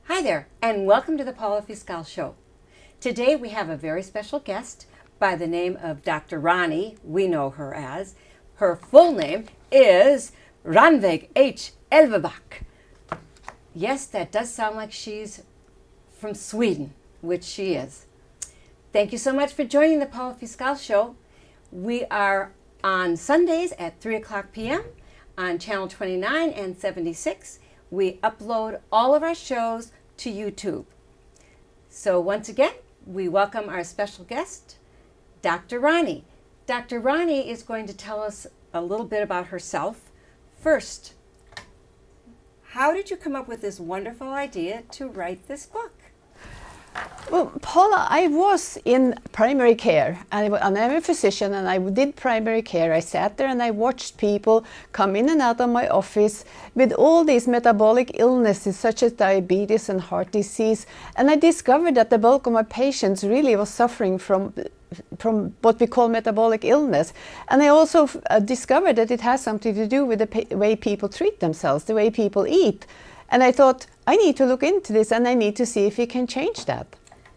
Hi there, and welcome to the Paula Fiscal Show. Today we have a very special guest by the name of Dr. Ronnie. We know her as. Her full name is Ronnie H. Elvebach. Yes, that does sound like she's from Sweden, which she is. Thank you so much for joining the Paula Fiscal Show. We are on Sundays at 3 o'clock p.m. on Channel 29 and 76. We upload all of our shows to YouTube. So once again, we welcome our special guest, Dr. Ronnie. Dr. Ronnie is going to tell us a little bit about herself. First, how did you come up with this wonderful idea to write this book? Well, Paula, I was in primary care, and I'm a physician, and I did primary care. I sat there and I watched people come in and out of my office with all these metabolic illnesses such as diabetes and heart disease, and I discovered that the bulk of my patients really was suffering from what we call metabolic illness. And I also discovered that it has something to do with the way people treat themselves, the way people eat. And I thought, I need to look into this and I need to see if we can change that.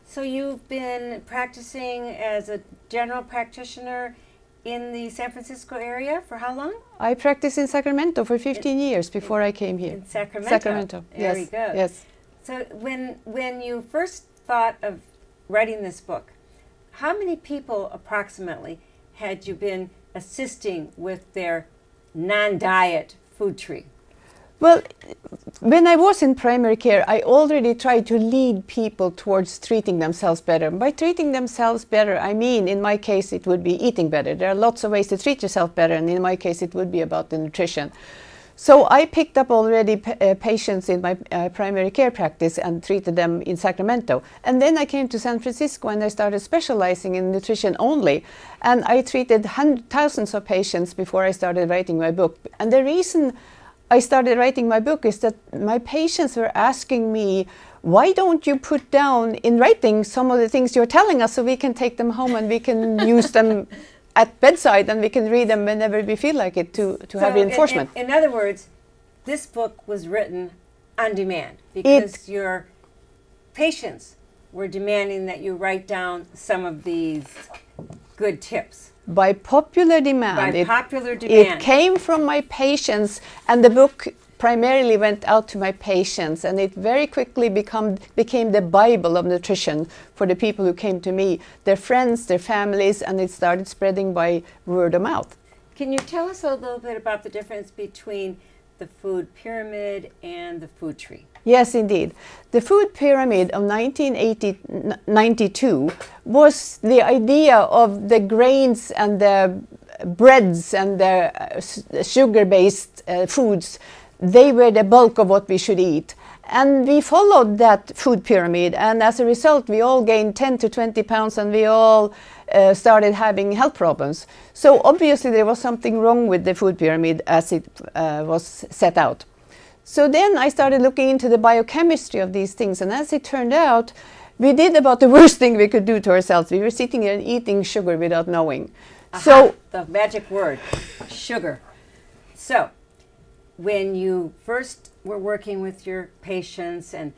So you've been practicing as a general practitioner in the San Francisco area for how long? I practiced in Sacramento for 15 years before I came here. In Sacramento? Sacramento, yes. Very good. Yes. So when you first thought of writing this book, how many people approximately had you been assisting with their non-diet food tree? Well, when I was in primary care, I already tried to lead people towards treating themselves better. By treating themselves better, I mean, in my case, it would be eating better. There are lots of ways to treat yourself better, and in my case, it would be about the nutrition. So I picked up already patients in my primary care practice and treated them in Sacramento. And then I came to San Francisco and I started specializing in nutrition only. And I treated thousands of patients before I started writing my book. And the reason I started writing my book is that my patients were asking me, why don't you put down in writing some of the things you're telling us so we can take them home and we can use them at bedside and we can read them whenever we feel like it to have reinforcement. In other words, this book was written on demand because your patients were demanding that you write down some of these good tips. By popular demand. It came from my patients, and the book primarily went out to my patients, and it very quickly became the Bible of nutrition for the people who came to me, their friends, their families, and it started spreading by word of mouth. Can you tell us a little bit about the difference between the food pyramid and the food tree? Yes, indeed. The food pyramid of 1992 was the idea of the grains and the breads and the sugar-based foods. They were the bulk of what we should eat. And we followed that food pyramid, and as a result, we all gained 10 to 20 pounds and we all started having health problems. So obviously there was something wrong with the food pyramid as it was set out. So then I started looking into the biochemistry of these things, and as it turned out, we did about the worst thing we could do to ourselves. We were sitting there and eating sugar without knowing. Aha, so the magic word, sugar. So when you first were working with your patients and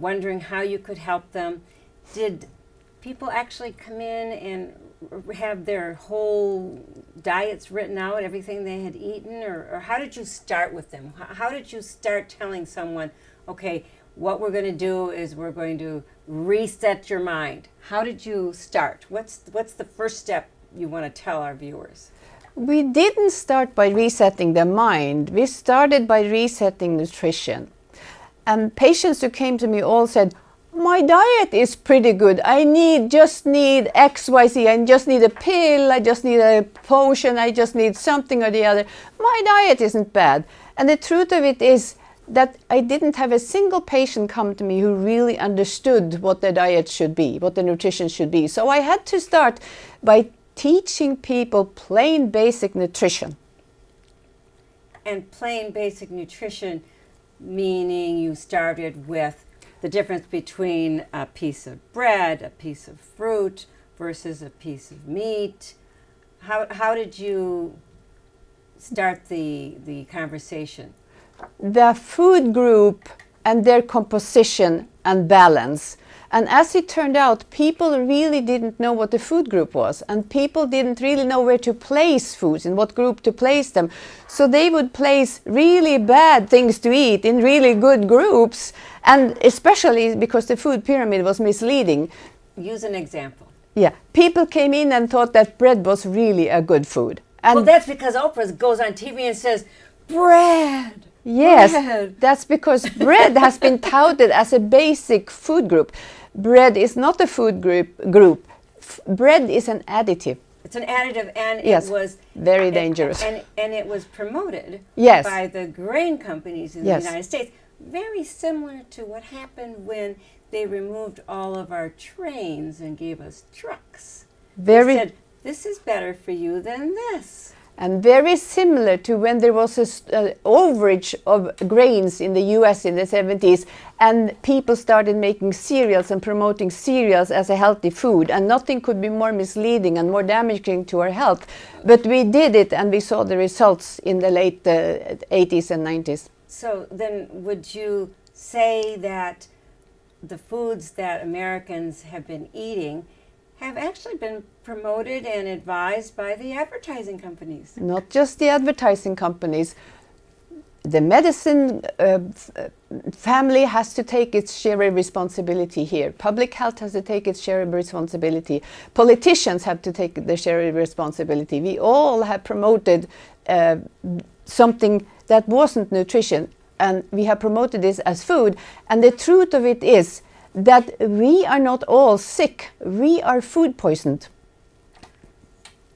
wondering how you could help them, did people actually come in and have their whole diets written out, everything they had eaten, or how did you start with them? How did you start telling someone, okay, what we're going to do is we're going to reset your mind? How did you start? What's the first step you want to tell our viewers? We didn't start by resetting the mind. We started by resetting nutrition. And patients who came to me all said, my diet is pretty good. I just need X, Y, Z. I just need a pill. I just need a potion. I just need something or the other. My diet isn't bad. And the truth of it is, that I didn't have a single patient come to me who really understood what their diet should be, what the nutrition should be. So I had to start by teaching people plain basic nutrition. And plain basic nutrition, meaning you started with the difference between a piece of bread, a piece of fruit versus a piece of meat. How did you start the conversation? The food group and their composition and balance. And as it turned out, people really didn't know what the food group was, and people didn't really know where to place foods, in what group to place them. So they would place really bad things to eat in really good groups, and especially because the food pyramid was misleading. Use an example. Yeah, people came in and thought that bread was really a good food. And well, that's because Oprah goes on TV and says, bread. Yes, bread. That's because bread has been touted as a basic food group. Bread is not a food group. Bread is an additive. It's an additive, and yes, it was very dangerous. And it was promoted yes. by the grain companies in yes. the United States. Very similar to what happened when they removed all of our trains and gave us trucks. They said, this is better for you than this. And very similar to when there was an overage of grains in the US in the 70s, and people started making cereals and promoting cereals as a healthy food, and nothing could be more misleading and more damaging to our health. But we did it, and we saw the results in the late 80s and 90s. So then would you say that the foods that Americans have been eating have actually been promoted and advised by the advertising companies? Not just the advertising companies. The medicine family has to take its share of responsibility here. Public health has to take its share of responsibility. Politicians have to take their share of responsibility. We all have promoted something that wasn't nutrition, and we have promoted this as food. And the truth of it is that we are not all sick. We are food poisoned.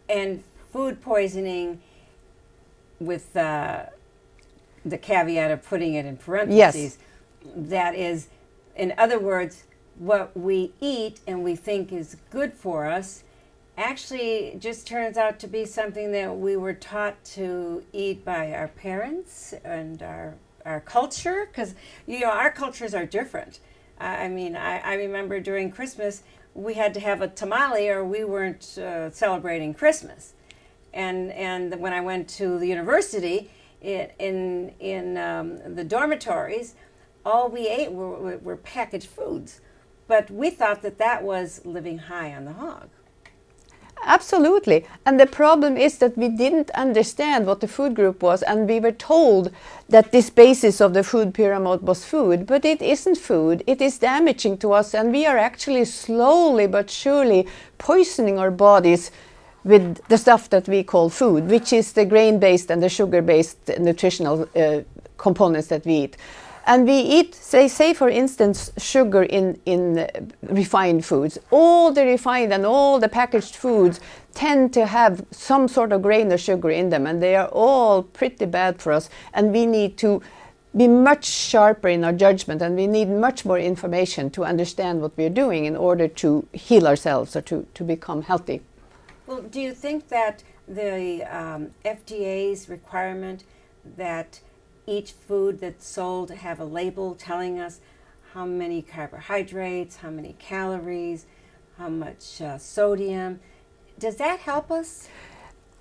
And food poisoning, with the caveat of putting it in parentheses, yes. that is, in other words, what we eat and we think is good for us actually just turns out to be something that we were taught to eat by our parents and our culture, because our cultures are different. I mean, I remember during Christmas, we had to have a tamale or we weren't celebrating Christmas. And when I went to the university, in the dormitories, all we ate were packaged foods. But we thought that was living high on the hog. Absolutely. And the problem is that we didn't understand what the food group was, and we were told that this basis of the food pyramid was food, but it isn't food. It is damaging to us, and we are actually slowly but surely poisoning our bodies with the stuff that we call food, which is the grain-based and the sugar-based nutritional components that we eat. And we eat, say for instance, sugar in refined foods. All the refined and all the packaged foods tend to have some sort of grain or sugar in them, and they are all pretty bad for us. And we need to be much sharper in our judgment, and we need much more information to understand what we're doing in order to heal ourselves or to become healthy. Well, do you think that the FDA's requirement that each food that's sold have a label telling us how many carbohydrates, how many calories, how much sodium, does that help us?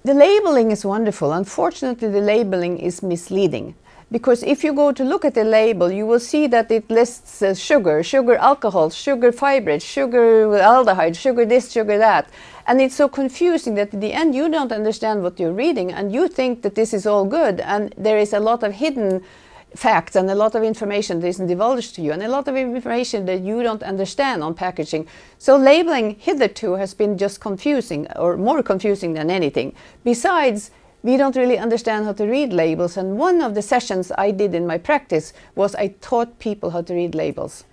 The labeling is wonderful. Unfortunately, the labeling is misleading. Because if you go to look at the label, you will see that it lists sugar, sugar alcohol, sugar fibrates, sugar aldehyde, sugar this, sugar that. And it's so confusing that in the end you don't understand what you're reading, and you think that this is all good, and there is a lot of hidden facts and a lot of information that isn't divulged to you, and a lot of information that you don't understand on packaging. So labeling hitherto has been just confusing, or more confusing than anything. Besides, we don't really understand how to read labels, and one of the sessions I did in my practice was I taught people how to read labels.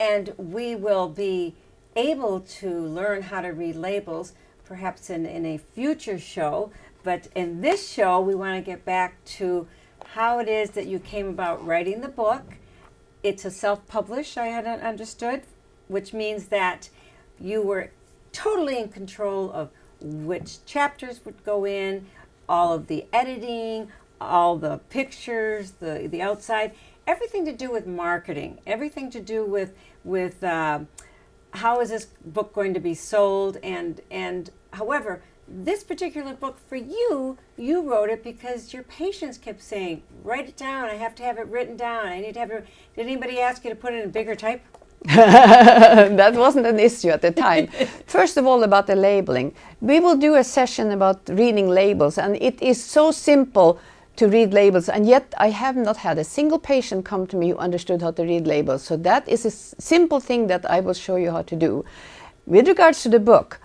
And we will be able to learn how to read labels perhaps in a future show, but in this show we want to get back to how it is that you came about writing the book. It's a self-publish, I had understood, which means that you were totally in control of which chapters would go in, all of the editing, all the pictures, the outside, everything to do with marketing, everything to do with how is this book going to be sold, and however, this particular book for you wrote it because your patients kept saying, write it down, I have to have it written down, I need to have it. Did anybody ask you to put it in bigger type? That wasn't an issue at the time. First of all, about the labeling. We will do a session about reading labels, and it is so simple to read labels, and yet I have not had a single patient come to me who understood how to read labels. So that is a simple thing that I will show you how to do. With regards to the book,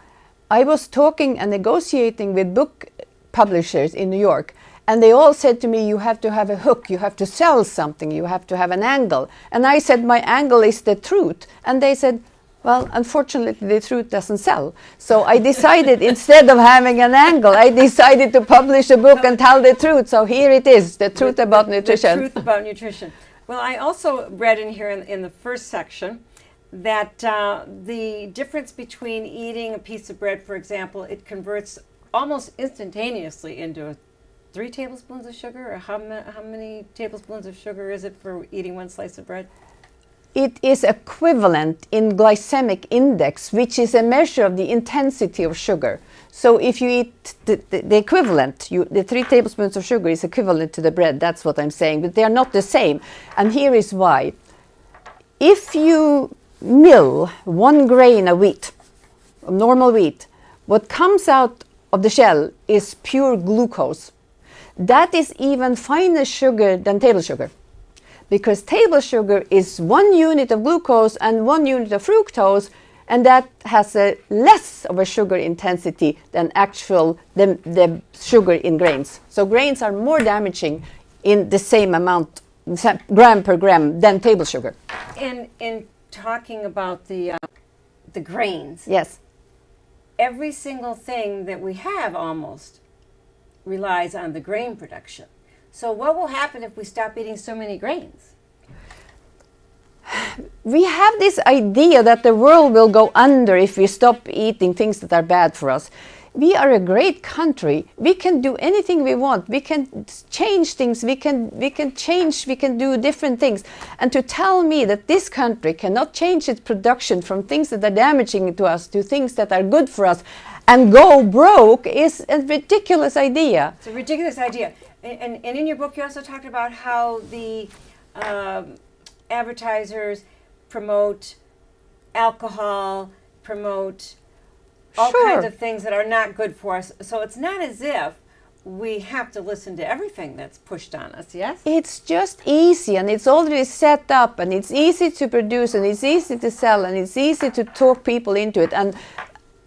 I was talking and negotiating with book publishers in New York, and they all said to me, you have to have a hook, you have to sell something, you have to have an angle. And I said, my angle is the truth. And they said, well, unfortunately, the truth doesn't sell. So I decided, instead of having an angle, I decided to publish a book and tell the truth. So here it is, the truth about nutrition. The truth about nutrition. Well, I also read in here in the first section that the difference between eating a piece of bread, for example, it converts almost instantaneously into 3 tablespoons of sugar, or how many tablespoons of sugar is it for eating 1 slice of bread? It is equivalent in glycemic index, which is a measure of the intensity of sugar. So if you eat the equivalent, the 3 tablespoons of sugar is equivalent to the bread, that's what I'm saying, but they are not the same. And here is why. If you mill 1 grain of wheat, of normal wheat, what comes out of the shell is pure glucose. That is even finer sugar than table sugar, because table sugar is 1 unit of glucose and 1 unit of fructose, and that has a less of a sugar intensity than the sugar in grains. So grains are more damaging in the same amount, gram per gram, than table sugar. And in talking about the grains, yes, every single thing that we have almost relies on the grain production. So what will happen if we stop eating so many grains? We have this idea that the world will go under if we stop eating things that are bad for us. We are a great country. We can do anything we want. We can change things. We can do different things. And to tell me that this country cannot change its production from things that are damaging to us to things that are good for us and go broke is a ridiculous idea. It's a ridiculous idea. And in your book, you also talked about how the advertisers promote alcohol, promote all kinds of things that are not good for us. So it's not as if we have to listen to everything that's pushed on us, yes? It's just easy, and it's already set up, and it's easy to produce, and it's easy to sell, and it's easy to talk people into it. And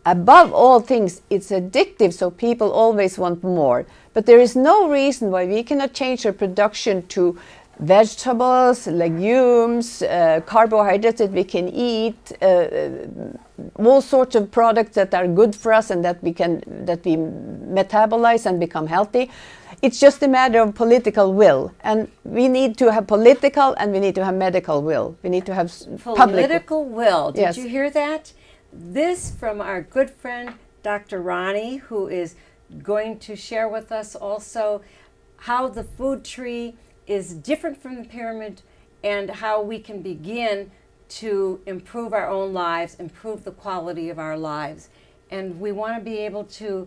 above all things, it's addictive, so people always want more. But there is no reason why we cannot change our production to vegetables, legumes, carbohydrates that we can eat, all sorts of products that are good for us and that we metabolize and become healthy. It's just a matter of political will, and we need to have political and we need to have medical will. We need to have political will. Did yes. you hear that? This from our good friend Dr. Ronnie, who is going to share with us also how the food tree is different from the pyramid and how we can begin to improve our own lives, improve the quality of our lives. And we want to be able to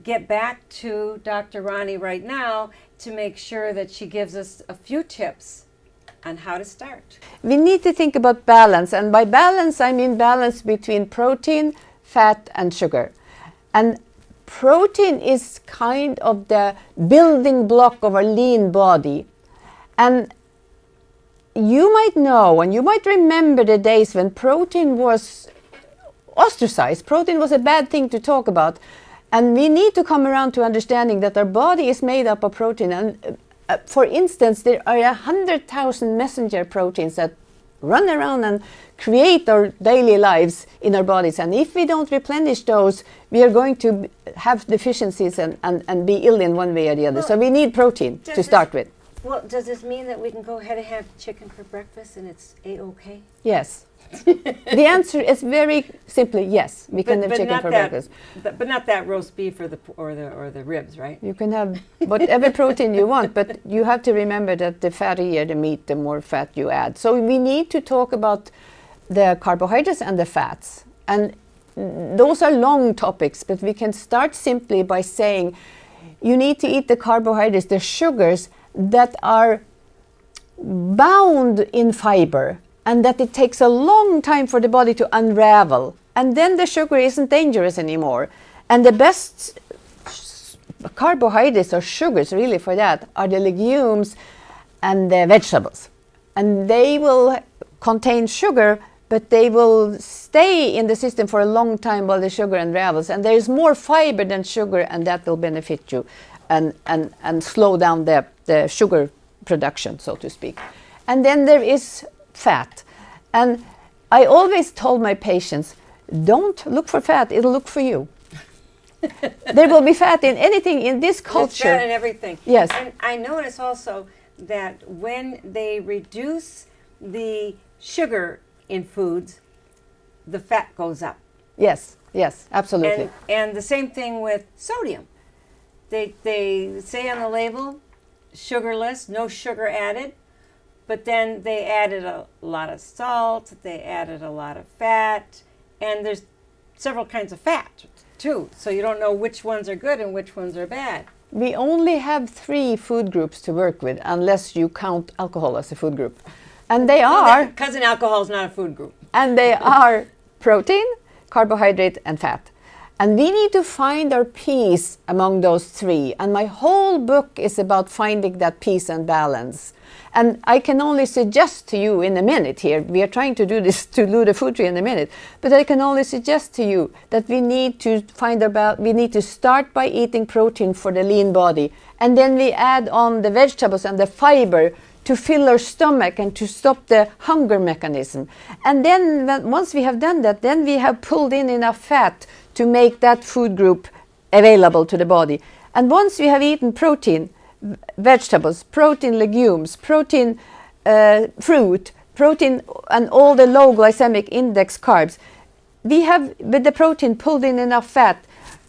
get back to Dr. Ronnie right now to make sure that she gives us a few tips on how to start. We need to think about balance, and by balance I mean balance between protein, fat and sugar. And protein is kind of the building block of a lean body. And you might know and you might remember the days when protein was ostracized. Protein was a bad thing to talk about. And we need to come around to understanding that our body is made up of protein. And for instance, there are 100,000 messenger proteins that run around and create our daily lives in our bodies. And if we don't replenish those, we are going to have deficiencies and be ill in one way or the other. So we need protein to start with. Well, does this mean that we can go ahead and have chicken for breakfast and it's A-okay? Yes. The answer is very simply yes. We can have chicken for breakfast. But not that roast beef or the ribs, right? You can have whatever protein you want, but you have to remember that the fattier the meat, the more fat you add. So we need to talk about the carbohydrates and the fats. And those are long topics, but we can start simply by saying you need to eat the carbohydrates, the sugars that are bound in fiber, and that it takes a long time for the body to unravel. And then the sugar isn't dangerous anymore. And the best carbohydrates or sugars really for that are the legumes and the vegetables. And they will contain sugar, but they will stay in the system for a long time while the sugar unravels. And there is more fiber than sugar, and that will benefit you and slow down the sugar production, so to speak. And then there is fat. And I always told my patients, don't look for fat, it'll look for you. There will be fat in anything in this culture. There's fat in everything. Yes. And I notice also that when they reduce the sugar in foods, the fat goes up. Yes, yes, absolutely. And the same thing with sodium. They say on the label, sugarless, no sugar added, but then they added a lot of salt, they added a lot of fat, and there's several kinds of fat too. So you don't know which ones are good and which ones are bad. We only have 3 food groups to work with, unless you count alcohol as a food group. And they are... Cousin alcohol is not a food group. And they are protein, carbohydrate, and fat. And we need to find our peace among those 3. And my whole book is about finding that peace and balance. And I can only suggest to you in a minute here, we are trying to do this, to do the food tree in a minute, but I can only suggest to you that we need to we need to start by eating protein for the lean body. And then we add on the vegetables and the fiber to fill our stomach and to stop the hunger mechanism. And then once we have done that, then we have pulled in enough fat to make that food group available to the body. And once we have eaten protein, vegetables, protein legumes, protein fruit, protein and all the low glycemic index carbs, we have with the protein pulled in enough fat,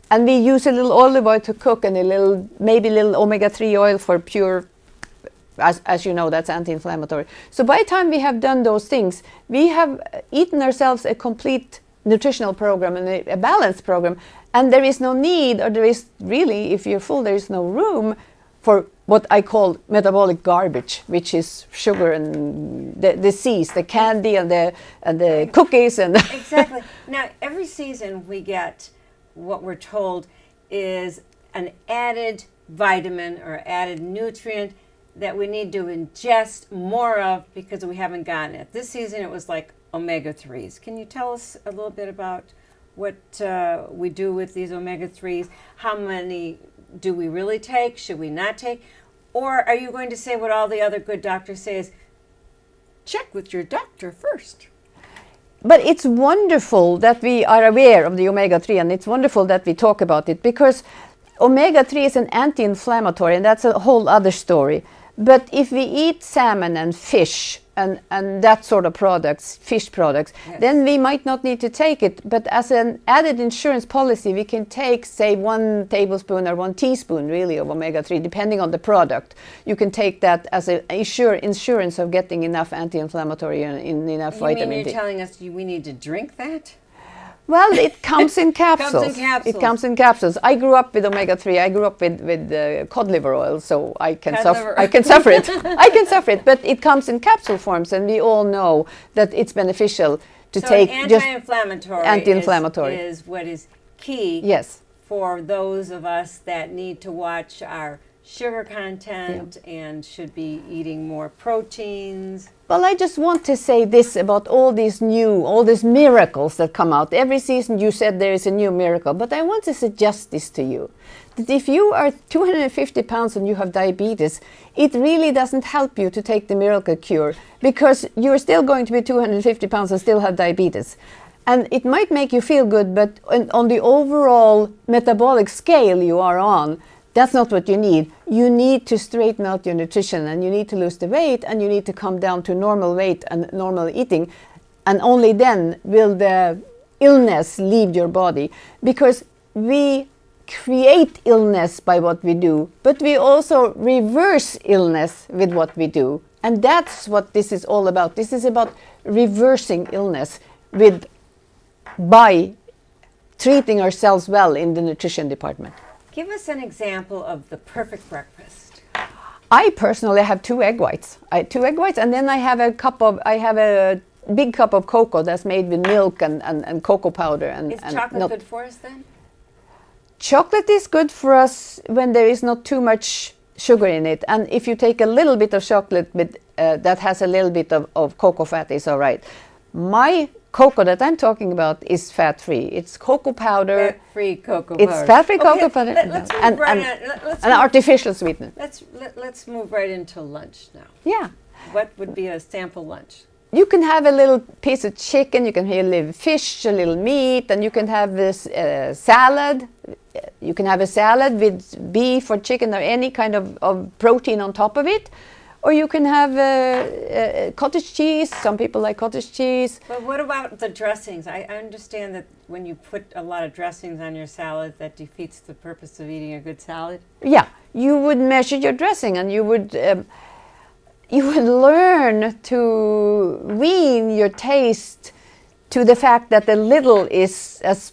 and we use a little olive oil to cook and maybe a little omega-3 oil for pure, as you know, that's anti-inflammatory. So by the time we have done those things, we have eaten ourselves a complete nutritional program and a balanced program, and there is no need, or there is really, if you're full, there is no room for what I call metabolic garbage, which is sugar and the C's, the candy and the cookies and exactly. Now every season we get what we're told is an added vitamin or added nutrient that we need to ingest more of because we haven't gotten it. This season it was like omega-3s. Can you tell us a little bit about what we do with these omega-3s? How many do we really take? Should we not take? Or are you going to say what all the other good doctors say is, check with your doctor first? But it's wonderful that we are aware of the omega-3, and it's wonderful that we talk about it, because omega-3 is an anti-inflammatory, and that's a whole other story. But if we eat salmon and fish and that sort of products, fish products, yes, then we might not need to take it. But as an added insurance policy, we can take, say, 1 tablespoon or 1 teaspoon, really, of omega-3, depending on the product. You can take that as an insurance of getting enough anti-inflammatory and enough vitamin D. You mean you're telling us we need to drink that? Well, it comes in capsules. It comes in capsules. I grew up with omega-3. I grew up with cod liver oil, so I can suffer it. I can suffer it, but it comes in capsule forms, and we all know that it's beneficial to take just anti-inflammatory is what is key. Yes. For those of us that need to watch our sugar content, yeah, and should be eating more proteins. Well, I just want to say this about all these miracles that come out. Every season you said there is a new miracle, but I want to suggest this to you, that if you are 250 pounds and you have diabetes, it really doesn't help you to take the miracle cure, because you're still going to be 250 pounds and still have diabetes. And it might make you feel good, but on the overall metabolic scale you are on, That's not what you need. You need to straighten out your nutrition, and you need to lose the weight, and you need to come down to normal weight and normal eating. And only then will the illness leave your body. Because we create illness by what we do, but we also reverse illness with what we do. And that's what this is all about. This is about reversing illness by treating ourselves well in the nutrition department. Give us an example of the perfect breakfast. I personally have 2 egg whites. Two egg whites, and then I have a big cup of cocoa that's made with milk and cocoa powder. Is chocolate good for us then? Chocolate is good for us when there is not too much sugar in it. And if you take a little bit of chocolate that has a little bit of cocoa fat, is all right. My cocoa that I'm talking about is fat-free. It's cocoa powder. Fat-free cocoa powder. It's fat-free cocoa powder and artificial sweetener. Let's move right into lunch now. Yeah. What would be a sample lunch? You can have a little piece of chicken, you can have a little fish, a little meat, and you can have this salad. You can have a salad with beef or chicken or any kind of protein on top of it. Or you can have cottage cheese. Some people like cottage cheese. But what about the dressings? I understand that when you put a lot of dressings on your salad, that defeats the purpose of eating a good salad. Yeah, you would measure your dressing, and you would learn to wean your taste to the fact that a little is as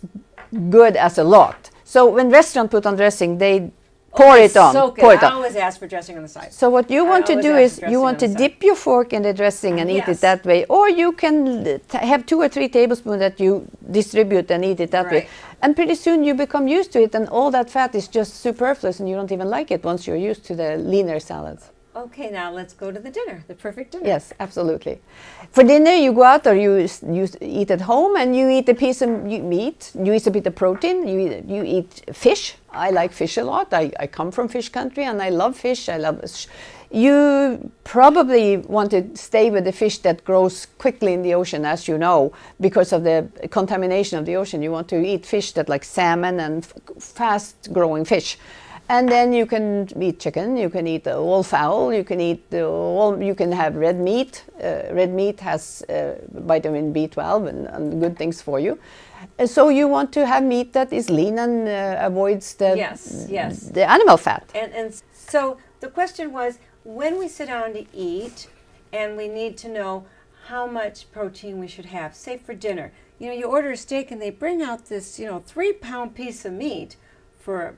good as a lot. So when restaurants put on dressing, they pour it on. I always ask for dressing on the side. So what you want to do is you want to dip your fork in the dressing and eat it that way. Or you can have 2 or 3 tablespoons that you distribute and eat it that way. And pretty soon you become used to it, and all that fat is just superfluous, and you don't even like it once you're used to the leaner salads. Okay, now let's go to the dinner, the perfect dinner. Yes, absolutely. For dinner, you go out or you eat at home, and you eat a piece of meat, you eat a bit of protein, you eat fish. I like fish a lot. I come from fish country, and I love fish. You probably want to stay with the fish that grows quickly in the ocean, as you know, because of the contamination of the ocean. You want to eat fish that like salmon and fast-growing fish. And then you can eat chicken, you can eat all fowl, you can eat you can have red meat. Red meat has vitamin B12 and good things for you. So you want to have meat that is lean and avoids the animal fat. And so the question was, when we sit down to eat and we need to know how much protein we should have, say for dinner. You know, you order a steak and they bring out this, 3-pound piece of meat for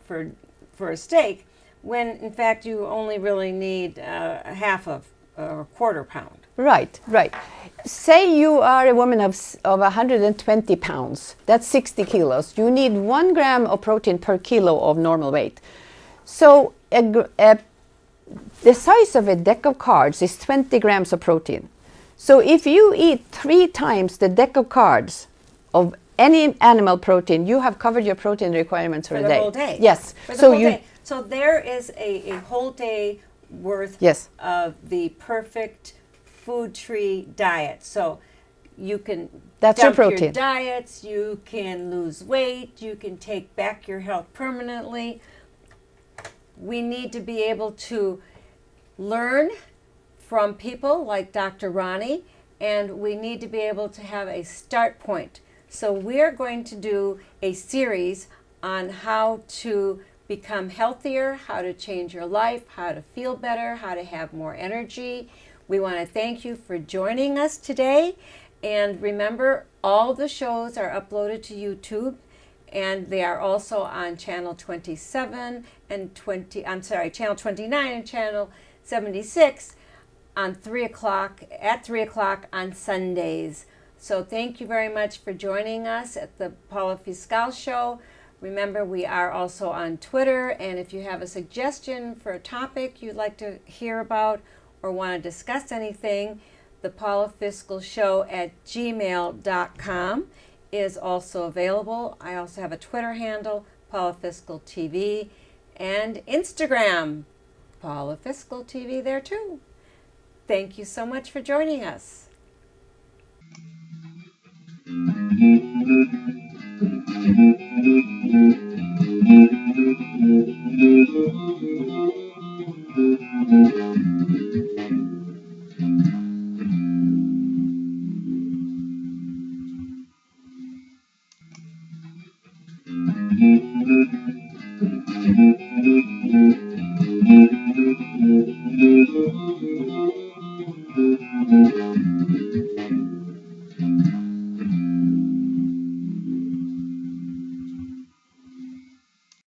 a steak, when in fact you only really need a half of a quarter pound. Right. Say you are a woman of 120 pounds. That's 60 kilos. You need 1 gram of protein per kilo of normal weight. So the size of a deck of cards is 20 grams of protein. So if you eat 3 times the deck of cards of any animal protein, you have covered your protein requirements for a day. Whole day. Yes. For the whole day. So there is a whole day worth of the perfect food tree diet. So you can dump your protein. Your diets, you can lose weight, you can take back your health permanently. We need to be able to learn from people like Dr. Ronnie, and we need to be able to have a start point. So we're going to do a series on how to become healthier, how to change your life, how to feel better, how to have more energy. We want to thank you for joining us today. And remember, all the shows are uploaded to YouTube, and they are also on channel 27 and channel 29 and channel 76 on 3 o'clock on Sundays. So thank you very much for joining us at the Paula Fiscal Show. Remember, we are also on Twitter, and if you have a suggestion for a topic you'd like to hear about or want to discuss anything, the Paula Fiscal Show at gmail.com is also available. I also have a Twitter handle, Paula Fiscal TV, and Instagram, Paula Fiscal TV there too. Thank you so much for joining us. Thank you.